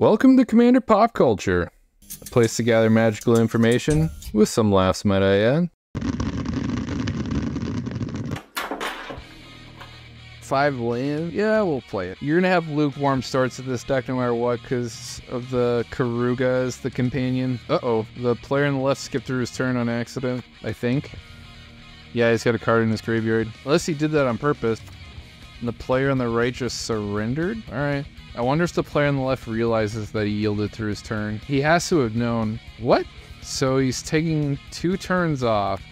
Welcome to Commander Pop Culture, a place to gather magical information with some laughs, might I add. 5 land? Yeah, we'll play it. You're gonna have lukewarm starts at this deck no matter what because of the Keruga as the companion. Uh-oh, the player on the left skipped through his turn on accident, I think. Yeah, he's got a card in his graveyard. Unless he did that on purpose. And the player on the right just surrendered? Alright. I wonder if the player on the left realizes that he yielded through his turn. He has to have known. What? So he's taking 2 turns off.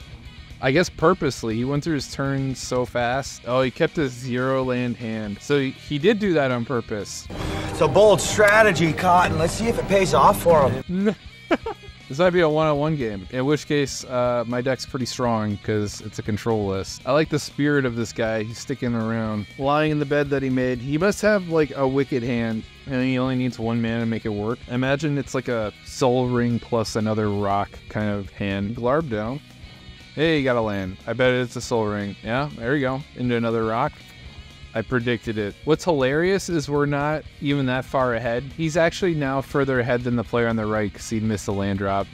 I guess purposely. He went through his turn so fast. Oh, he kept his 0 land hand. So he did do that on purpose. It's a bold strategy, Cotton. Let's see if it pays off for him. This might be a one-on-one game, in which case my deck's pretty strong because it's a control list. I like the spirit of this guy. He's sticking around. Lying in the bed that he made. He must have like a wicked hand and he only needs 1 mana to make it work. Imagine it's like a Soul Ring plus another rock kind of hand. Glarb down. Hey, you got a land. I bet it's a Soul Ring. Yeah, there you go. Into another rock. I predicted it. What's hilarious is we're not even that far ahead. He's actually now further ahead than the player on the right because he missed a land drop.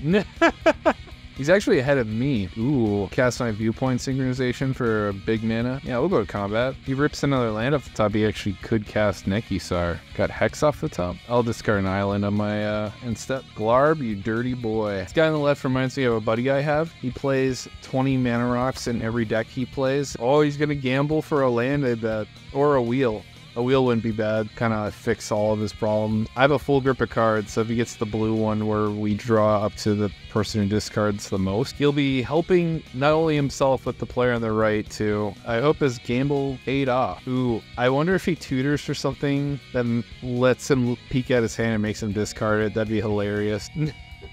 He's actually ahead of me. Ooh, cast my viewpoint synchronization for a big mana. Yeah, we'll go to combat. He rips another land off the top. He actually could cast Nekusar. Got Hex off the top. I'll discard an island on my instep. Glarb, you dirty boy. This guy on the left reminds me of a buddy I have. He plays 20 mana rocks in every deck he plays. Oh, he's gonna gamble for a land, I bet. Or a wheel. A wheel wouldn't be bad, kind of fix all of his problems. I have a full grip of cards, so if he gets the blue one where we draw up to the person who discards the most, he'll be helping not only himself but the player on the right too. I hope his gamble paid off. Ooh, I wonder if he tutors for something that lets him peek at his hand and makes him discard it. That'd be hilarious.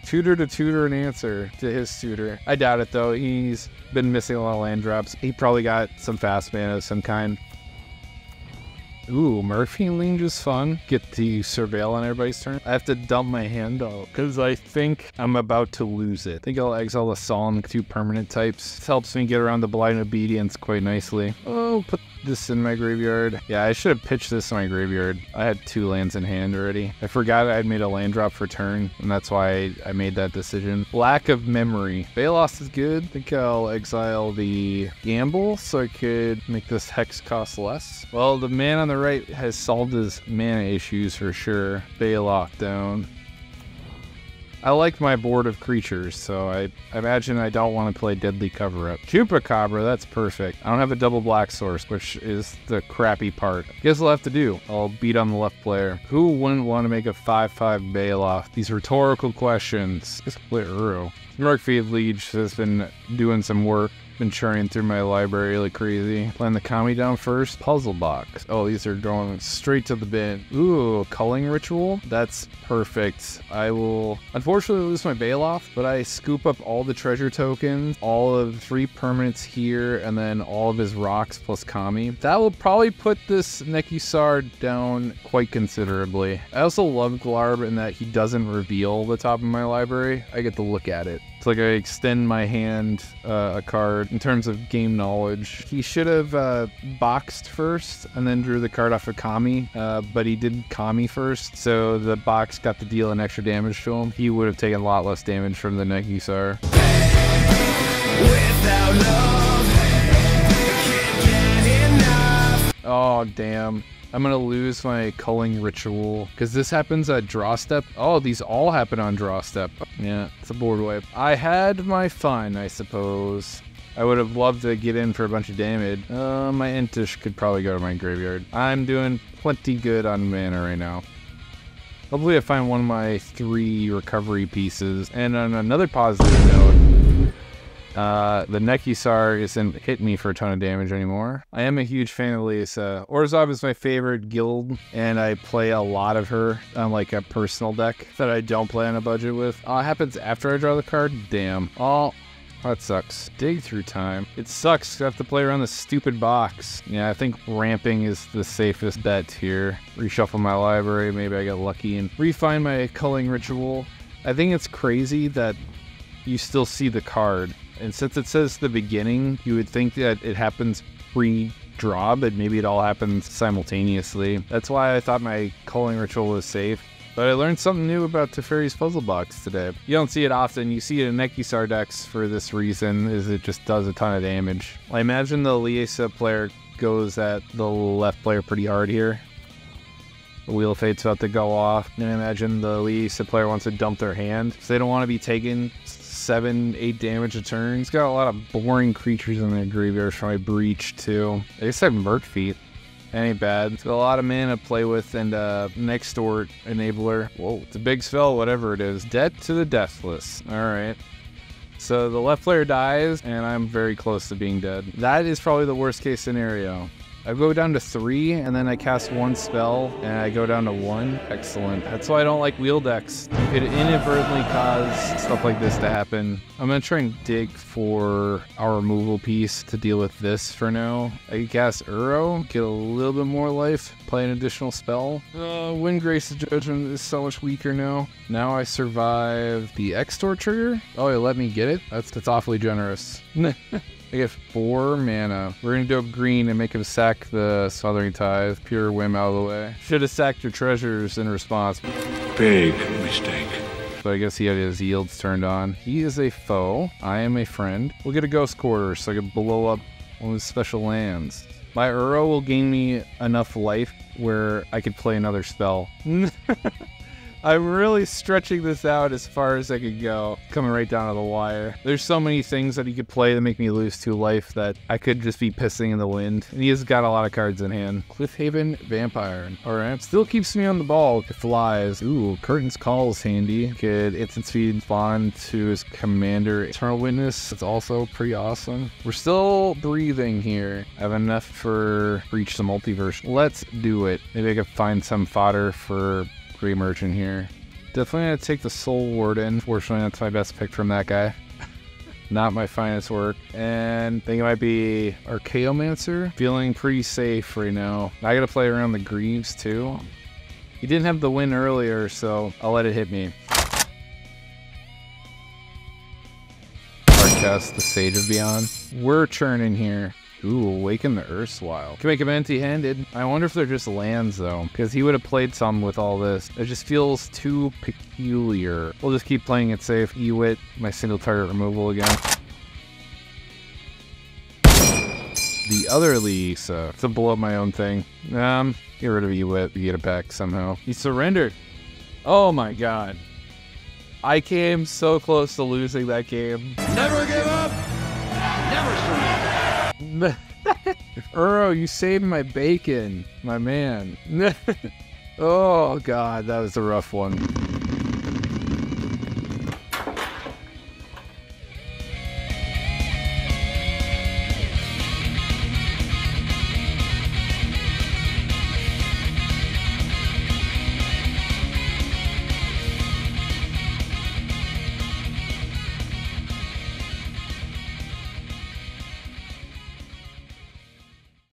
Tutor to tutor an answer to his tutor. I doubt it though. He's been missing a lot of land drops. He probably got some fast mana of some kind. Ooh, Murphy Linge is fun. Get to surveil on everybody's turn. I have to dump my hand out because I think I'm about to lose it. I think I'll exile the Solemn, 2 permanent types. This helps me get around the Blind Obedience quite nicely. Oh, put this in my graveyard. Yeah, I should have pitched this in my graveyard. I had 2 lands in hand already. I forgot I had made a land drop for turn, and that's why I made that decision. Lack of memory. Baloth is good. I think I'll exile the Gamble so I could make this Hex cost less. Well, the man on the right has solved his mana issues for sure. Baloth down. I like my board of creatures, so I imagine I don't want to play Deadly Cover-Up. Chupacabra, that's perfect. I don't have a double black source, which is the crappy part. Guess what I'll have to do? I'll beat on the left player. Who wouldn't want to make a 5/5 Baloth? These rhetorical questions. Just play Uro. Murkfield Liege has been doing some work. Been churning through my library like crazy. Playing the Kami down first. Puzzle box. Oh, these are going straight to the bin. Ooh, culling ritual. That's perfect. I will unfortunately lose my Baloth, but I scoop up all the treasure tokens, all of 3 permanents here, and then all of his rocks plus Kami. That will probably put this Nekusar down quite considerably. I also love Glarb in that he doesn't reveal the top of my library. I get to look at it. It's like I extend my hand a card in terms of game knowledge. He should have boxed first and then drew the card off of Kami, but he did Kami first, so the box got to deal an extra damage to him. He would have taken a lot less damage from the Nekusar. Oh, damn. I'm gonna lose my culling ritual because this happens at draw step. Oh, these all happen on draw step. Yeah, it's a board wipe. I had my fun, I suppose. I would have loved to get in for a bunch of damage. My Entish could probably go to my graveyard. I'm doing plenty good on mana right now. Hopefully I find one of my 3 recovery pieces. And on another positive note, the Nekusar isn't hitting me for a ton of damage anymore. I am a huge fan of Leisa. Orzhov is my favorite guild, and I play a lot of her on like a personal deck that I don't play on a budget with. Oh, it happens after I draw the card? Damn. Oh, that sucks. Dig through time. It sucks to have to play around this stupid box. Yeah, I think ramping is the safest bet here. Reshuffle my library, maybe I get lucky and refine my culling ritual. I think it's crazy that you still see the card. And since it says the beginning, you would think that it happens pre-draw, but maybe it all happens simultaneously. That's why I thought my culling ritual was safe. But I learned something new about Teferi's puzzle box today. You don't see it often. You see it in Nekusar decks for this reason, is it just does a ton of damage. I imagine the Leisa player goes at the left player pretty hard here. The Wheel of Fate's about to go off. And I imagine the Leisa player wants to dump their hand. So they don't want to be taking 7, 8 damage a turn. He's got a lot of boring creatures in their graveyard from my Breach too. I guess I have Murk Feet. Ain't bad. It's got a lot of mana to play with and next door enabler. Whoa, it's a big spell, whatever it is. Dead to the Deathless. Alright. So the left player dies, and I'm very close to being dead. That is probably the worst case scenario. I go down to 3, and then I cast 1 spell, and I go down to 1. Excellent. That's why I don't like wheel decks. It could inadvertently cause stuff like this to happen. I'm going to try and dig for our removal piece to deal with this for now. I can cast Uro, get a little bit more life, play an additional spell. Windgrace's Judgment is so much weaker now. Now I survive the Extor trigger. Oh, it let me get it? That's awfully generous. I get 4 mana. We're gonna do up green and make him sack the Southern Tithe. Pure whim out of the way. Should have sacked your treasures in response. Big mistake. But I guess he had his yields turned on. He is a foe. I am a friend. We'll get a Ghost Quarter so I can blow up one of his special lands. My Uro will gain me enough life where I could play another spell. I'm really stretching this out as far as I could go, coming right down to the wire. There's so many things that he could play that make me lose 2 life that I could just be pissing in the wind. And he has got a lot of cards in hand. Cliffhaven Vampire. Alright, still keeps me on the ball. It flies. Ooh, Curtain's Call is handy. Could instant speed spawn to his commander. Eternal Witness, that's also pretty awesome. We're still breathing here. I have enough for Breach the Multiverse. Let's do it. Maybe I could find some fodder for Grey Merchant here. Definitely gonna take the Soul Warden. Fortunately, that's my best pick from that guy. Not my finest work. And I think it might be Archaeomancer. Feeling pretty safe right now. I gotta play around the Greaves too. He didn't have the win earlier, so I'll let it hit me. Hardcast the Sage of Beyond. We're churning here. Ooh, Awaken the Erstwhile. Can make him empty-handed. I wonder if they're just lands, though, because he would have played some with all this. It just feels too peculiar. We'll just keep playing it safe. Ewit, my single target removal again. The other Leisa. To blow up my own thing. Get rid of Ewit. Get it back somehow. He surrendered. Oh my god. I came so close to losing that game. Never give up! Never surrender! Uro, you saved my bacon, my man. Oh god, that was a rough one.